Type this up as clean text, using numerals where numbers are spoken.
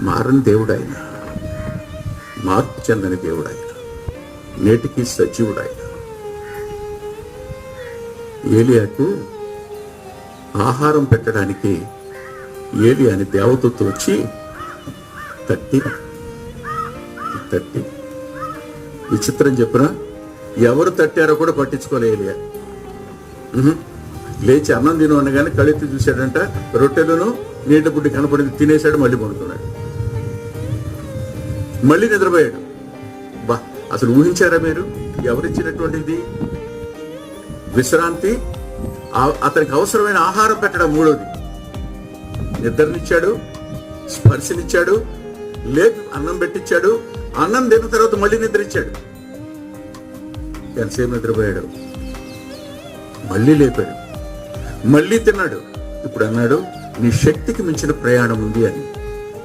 మారని దేవుడు ఆయన, మార్పు చెందని దేవుడు ఆయన, నేటికి సజీవుడు ఆయన. ఏలియాకు ఆహారం పెట్టడానికి ఏలియా అని దేవదూత వచ్చి తట్టి విచిత్రం చెప్పిన ఎవరు తట్టారో కూడా పట్టించుకోలే ఏలియా. లేచి అన్నం తిను అనగానే కళ్ళెత్తి చూశాడంట, రొట్టెలను నీళ్ళ బుడ్డి కనపడింది, తినేశాడు, మళ్ళీ పడుకున్నాడు, మళ్ళీ నిద్రపోయాడు. బా, అసలు ఊహించారా మీరు? ఎవరిచ్చినటువంటిది విశ్రాంతి? అతనికి అవసరమైన ఆహారం పెట్టడం మూడోది. నిద్రనిచ్చాడు, స్పర్శనిచ్చాడు, లేపి అన్నం పెట్టించాడు, అన్నం తిన్న తర్వాత మళ్ళీ నిద్రించాడు. ఎంతసేపు నిద్రపోయాడు, మళ్ళీ లేపాడు, మళ్ళీ తిన్నాడు. ఇప్పుడు అన్నాడు, నీ శక్తికి మించిన ప్రయాణం ఉంది అని.